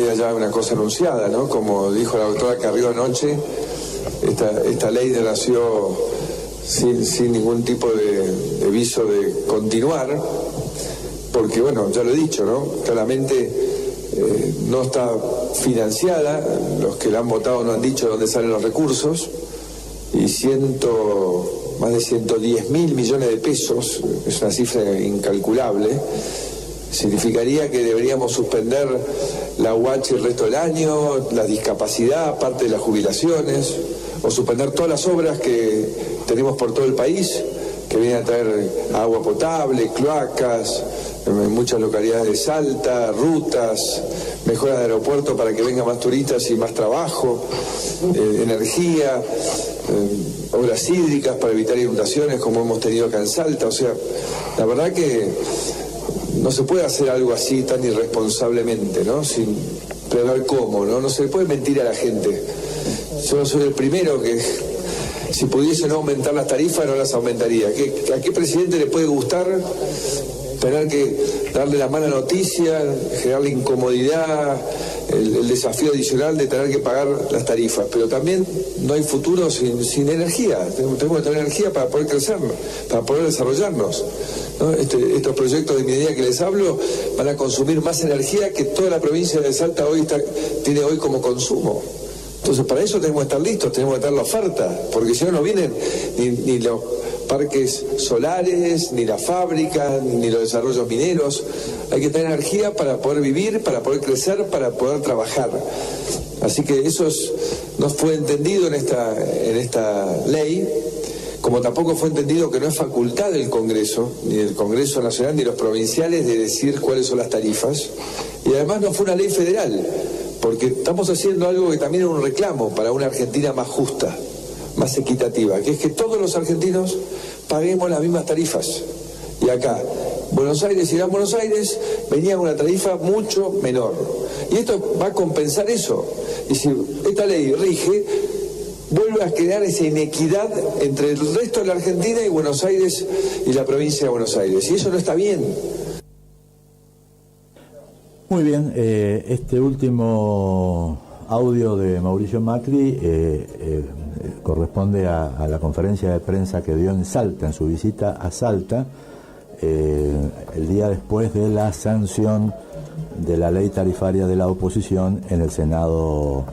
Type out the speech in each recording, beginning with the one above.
era ya una cosa anunciada, ¿no? Como dijo la doctora Carrió anoche, esta ley nació sin ningún tipo de viso de continuar, porque, bueno, ya lo he dicho, ¿no? Claramente no está financiada, los que la han votado no han dicho dónde salen los recursos, y más de 110.000 millones de pesos, es una cifra incalculable, significaría que deberíamos suspender la UH el resto del año, la discapacidad, parte de las jubilaciones, o suspender todas las obras que tenemos por todo el país, que vienen a traer agua potable, cloacas, en muchas localidades de Salta, rutas, mejoras de aeropuerto para que vengan más turistas y más trabajo, energía, obras hídricas para evitar inundaciones como hemos tenido acá en Salta. O sea, la verdad que no se puede hacer algo así tan irresponsablemente, ¿no? Sin prever cómo, ¿no? No se le puede mentir a la gente. Yo soy el primero que, si pudiese no aumentar las tarifas, no las aumentaría. ¿A qué presidente le puede gustar tener que darle la mala noticia, generarle incomodidad, el desafío adicional de tener que pagar las tarifas? Pero también no hay futuro sin energía. Tenemos que tener energía para poder crecer, para poder desarrollarnos, ¿no? Estos proyectos de minería que les hablo van a consumir más energía que toda la provincia de Salta tiene hoy como consumo. Entonces, para eso tenemos que estar listos, tenemos que estar la oferta, porque si no vienen ni los parques solares, ni las fábricas, ni los desarrollos mineros. Hay que tener energía para poder vivir, para poder crecer, para poder trabajar. Así que eso no fue entendido en esta ley, como tampoco fue entendido que no es facultad del Congreso, ni del Congreso Nacional, ni los provinciales, de decir cuáles son las tarifas. Y además no fue una ley federal, porque estamos haciendo algo que también es un reclamo para una Argentina más justa, más equitativa, que es que todos los argentinos paguemos las mismas tarifas. Y acá, Buenos Aires y Gran Buenos Aires venían una tarifa mucho menor. Y esto va a compensar eso. Y si esta ley rige, vuelve a crear esa inequidad entre el resto de la Argentina y Buenos Aires y la provincia de Buenos Aires. Y eso no está bien. Muy bien, este último audio de Mauricio Macri corresponde a la conferencia de prensa que dio en Salta, en su visita a Salta, el día después de la sanción de la ley tarifaria de la oposición en el Senado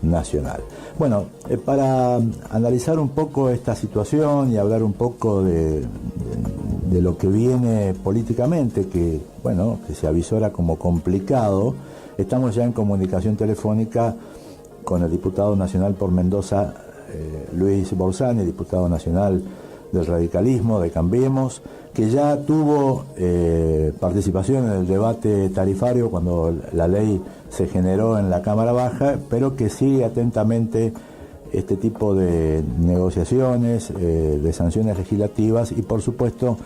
Nacional. Bueno, para analizar un poco esta situación y hablar un poco de lo que viene políticamente, que se avisora como complicado, estamos ya en comunicación telefónica con el diputado nacional por Mendoza, Luis Borzani, diputado nacional del radicalismo, de Cambiemos, que ya tuvo participación en el debate tarifario cuando la ley se generó en la Cámara Baja, pero que sigue atentamente este tipo de negociaciones, de sanciones legislativas, y por supuesto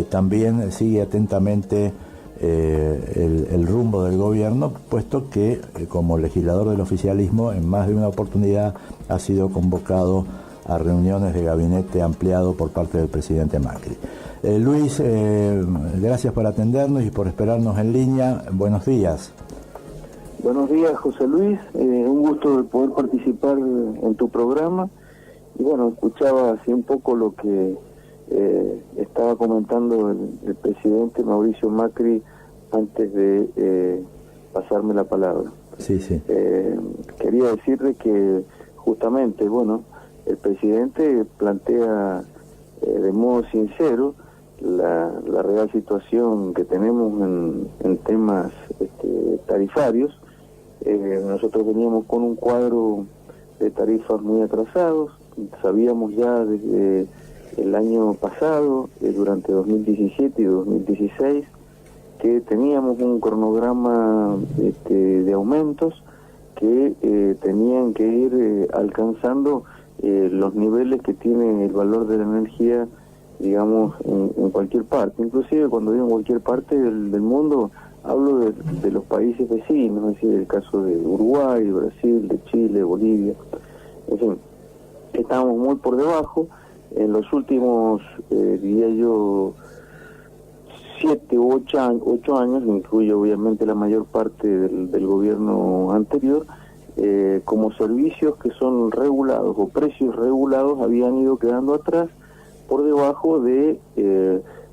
también sigue atentamente el rumbo del gobierno, puesto que como legislador del oficialismo en más de una oportunidad ha sido convocado a reuniones de gabinete ampliado por parte del presidente Macri. Luis, gracias por atendernos y por esperarnos en línea. Buenos días. Buenos días, José Luis. Un gusto de poder participar en tu programa. Y bueno, escuchaba así un poco lo que estaba comentando el presidente Mauricio Macri antes de pasarme la palabra. Sí. Quería decirle que justamente, el presidente plantea de modo sincero la real situación que tenemos en temas tarifarios. Nosotros veníamos con un cuadro de tarifas muy atrasados. Sabíamos ya desde el año pasado, durante 2017 y 2016, que teníamos un cronograma de aumentos que tenían que ir alcanzando los niveles que tiene el valor de la energía, digamos, en cualquier parte. Inclusive cuando digo en cualquier parte del mundo, hablo de los países vecinos, es decir, el caso de Uruguay, Brasil, de Chile, Bolivia. En fin, estábamos muy por debajo. En los últimos, diría yo, 7 u 8 años, incluye obviamente la mayor parte del gobierno anterior, como servicios que son regulados o precios regulados habían ido quedando atrás por debajo de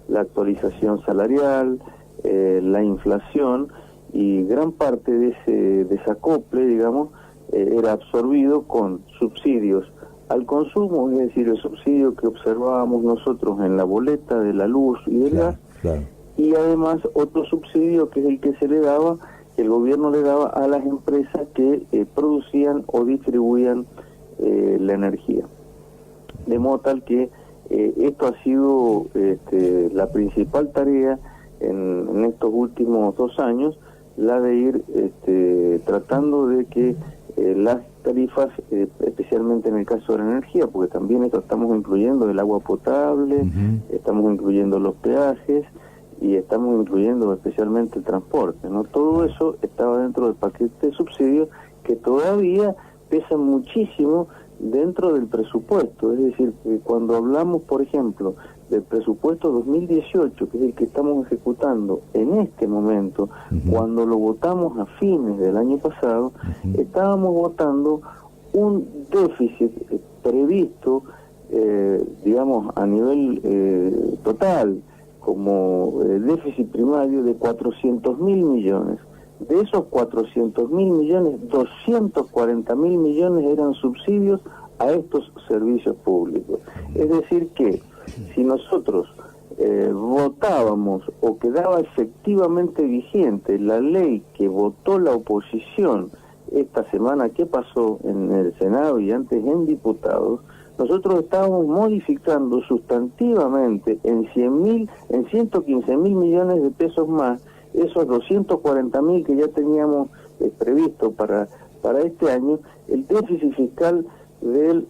la actualización salarial, la inflación, y gran parte de ese desacople, digamos, era absorbido con subsidios al consumo, es decir, el subsidio que observábamos nosotros en la boleta de la luz y del gas, y además otro subsidio que es el que se le daba, que el gobierno le daba a las empresas que producían o distribuían la energía. De modo tal que esto ha sido la principal tarea en estos últimos 2 años, la de ir tratando de que las tarifas, especialmente en el caso de la energía, porque también esto estamos incluyendo el agua potable, estamos incluyendo los peajes y estamos incluyendo especialmente el transporte, ¿no? Todo eso estaba dentro del paquete de subsidios que todavía pesan muchísimo dentro del presupuesto. Es decir, que cuando hablamos, por ejemplo, del presupuesto 2018, que es el que estamos ejecutando en este momento, cuando lo votamos a fines del año pasado, estábamos votando un déficit previsto, digamos, a nivel total, como déficit primario de 400.000 millones. De esos 400.000 millones, 240.000 millones eran subsidios a estos servicios públicos. Es decir que si nosotros votábamos o quedaba efectivamente vigente la ley que votó la oposición esta semana que pasó en el Senado y antes en diputados, nosotros estábamos modificando sustantivamente en 115.000 millones de pesos más esos 240.000 que ya teníamos previsto para este año, el déficit fiscal del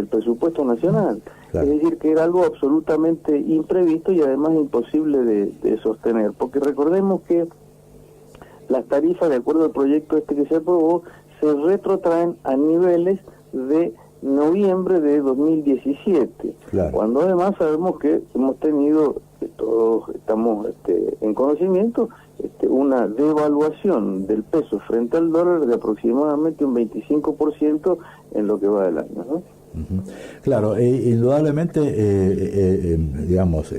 presupuesto nacional. Claro. Es decir, que era algo absolutamente imprevisto y además imposible de sostener, porque recordemos que las tarifas, de acuerdo al proyecto que se aprobó, se retrotraen a niveles de noviembre de 2017, claro, cuando además sabemos que hemos tenido, todos estamos en conocimiento, una devaluación del peso frente al dólar de aproximadamente un 25% en lo que va del año, ¿no? Claro, indudablemente, digamos,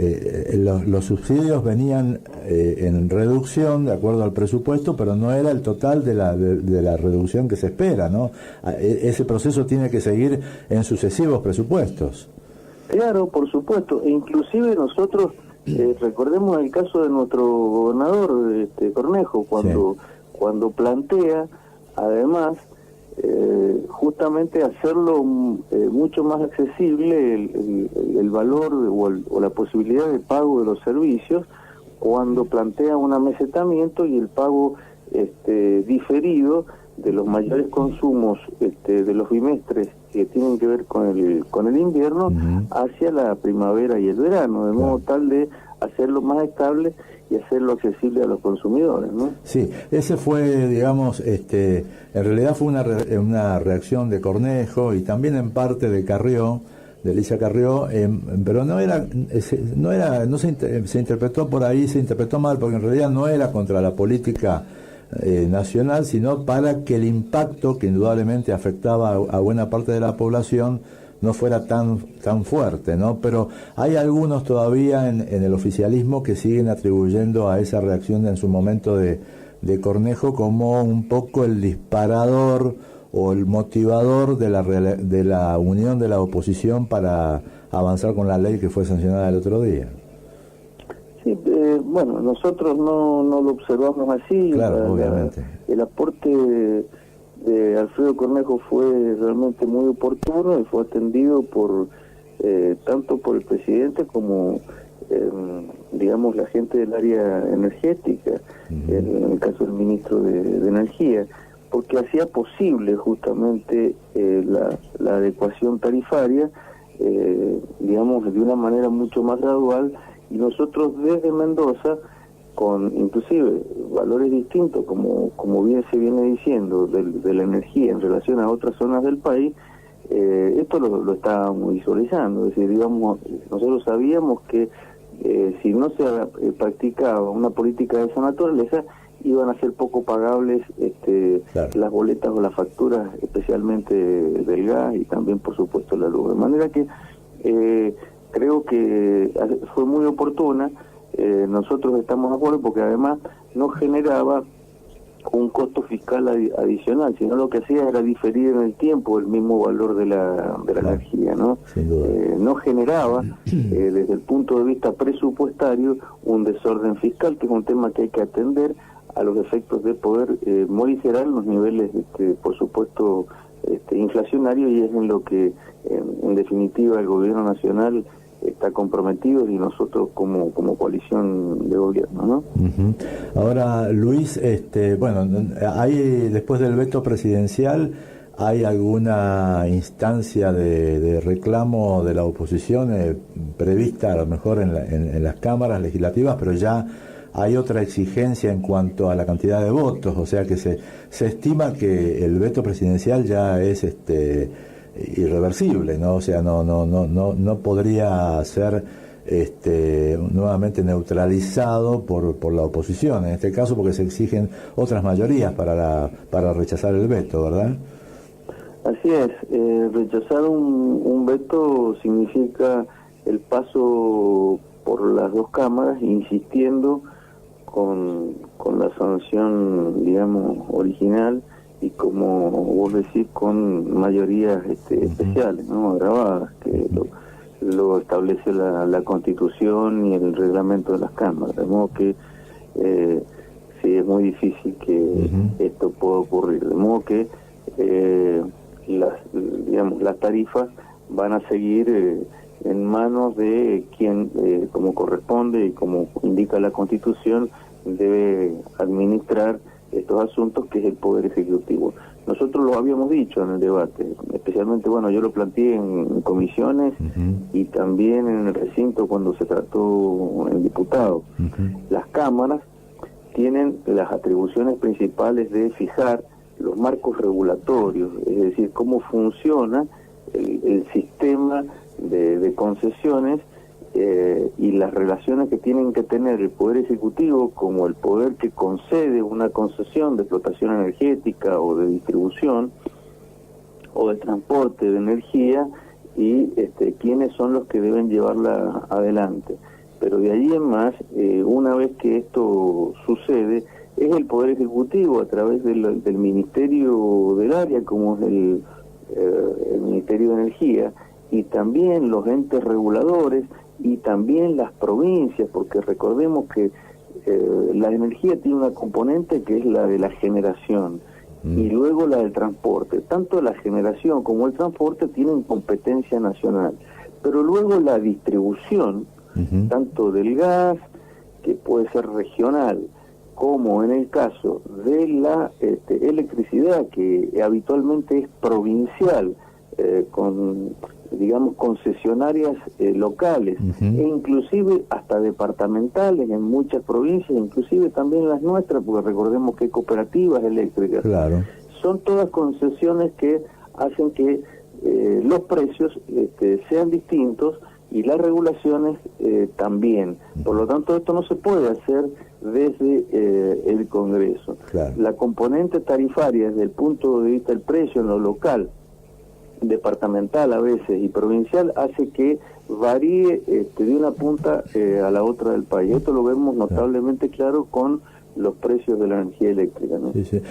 los subsidios venían en reducción de acuerdo al presupuesto, pero no era el total de la reducción que se espera, ¿no? Ese proceso tiene que seguir en sucesivos presupuestos. Claro, por supuesto, e inclusive nosotros, recordemos el caso de nuestro gobernador, Cornejo, cuando plantea, además, justamente hacerlo mucho más accesible el valor o la posibilidad de pago de los servicios, cuando plantea un amesetamiento y el pago diferido de los mayores consumos de los bimestres que tienen que ver con el invierno hacia la primavera y el verano, de modo tal de hacerlo más estable y hacerlo accesible a los consumidores, ¿no? Sí, ese fue, digamos, en realidad fue una reacción de Cornejo y también en parte de Carrió, de Alicia Carrió, pero se interpretó por ahí, se interpretó mal, porque en realidad no era contra la política nacional, sino para que el impacto que indudablemente afectaba a buena parte de la población no fuera tan fuerte, ¿no? Pero hay algunos todavía en el oficialismo que siguen atribuyendo a esa reacción en su momento de Cornejo como un poco el disparador o el motivador de la unión de la oposición para avanzar con la ley que fue sancionada el otro día. Sí, bueno, nosotros no lo observamos así. Claro, obviamente. El aporte de Alfredo Cornejo fue realmente muy oportuno y fue atendido tanto por el presidente como digamos la gente del área energética, en el caso del ministro de Energía, porque hacía posible justamente la adecuación tarifaria, digamos, de una manera mucho más gradual, y nosotros desde Mendoza, con inclusive valores distintos, como bien se viene diciendo, de la energía en relación a otras zonas del país, esto lo estábamos visualizando. Es decir, digamos, nosotros sabíamos que si no se practicaba una política de esa naturaleza, iban a ser poco pagables claro, las boletas o las facturas, especialmente del gas y también, por supuesto, la luz. De manera que creo que fue muy oportuna. Nosotros estamos de acuerdo porque además no generaba un costo fiscal adicional, sino lo que hacía era diferir en el tiempo el mismo valor de la claro, energía, ¿no? sin duda. No generaba, desde el punto de vista presupuestario, un desorden fiscal, que es un tema que hay que atender a los efectos de poder morigerar los niveles, por supuesto, inflacionarios, y es en lo que, en definitiva, el gobierno nacional está comprometido y nosotros como coalición de gobierno, ¿no? Uh-huh. Ahora, Luis, bueno, hay después del veto presidencial, ¿hay alguna instancia de reclamo de la oposición prevista a lo mejor en las cámaras legislativas, pero ya hay otra exigencia en cuanto a la cantidad de votos? O sea que se estima que el veto presidencial ya es irreversible, ¿no? O sea, no podría ser nuevamente neutralizado por la oposición, en este caso porque se exigen otras mayorías para rechazar el veto, ¿verdad? Así es, rechazar un veto significa el paso por las dos cámaras, insistiendo con la sanción, digamos, original, y como vos decís, con mayorías especiales, ¿no? Agravadas, que lo establece la Constitución y el reglamento de las cámaras, de modo que sí, es muy difícil que esto pueda ocurrir, de modo que las tarifas van a seguir en manos de quien, como corresponde y como indica la Constitución, debe administrar estos asuntos, que es el Poder Ejecutivo. Nosotros lo habíamos dicho en el debate, especialmente, bueno, yo lo planteé en comisiones y también en el recinto cuando se trató en diputados. Las cámaras tienen las atribuciones principales de fijar los marcos regulatorios, es decir, cómo funciona el sistema de concesiones y las relaciones que tienen que tener el Poder Ejecutivo como el poder que concede una concesión de explotación energética o de distribución o de transporte de energía, y quiénes son los que deben llevarla adelante. Pero de allí en más, una vez que esto sucede, es el Poder Ejecutivo a través del Ministerio del Área, como es el Ministerio de Energía, y también los entes reguladores y también las provincias, porque recordemos que la energía tiene una componente que es la de la generación y luego la del transporte. Tanto la generación como el transporte tienen competencia nacional, pero luego la distribución, tanto del gas, que puede ser regional, como en el caso de la electricidad, que habitualmente es provincial, con, digamos, concesionarias locales, e inclusive hasta departamentales en muchas provincias, inclusive también las nuestras, porque recordemos que hay cooperativas eléctricas. Claro. Son todas concesiones que hacen que los precios sean distintos y las regulaciones también. Por lo tanto, esto no se puede hacer desde el Congreso. Claro. La componente tarifaria desde el punto de vista del precio en lo local, departamental a veces y provincial, hace que varíe de una punta a la otra del país. Esto lo vemos notablemente claro con los precios de la energía eléctrica, ¿no? Sí, sí.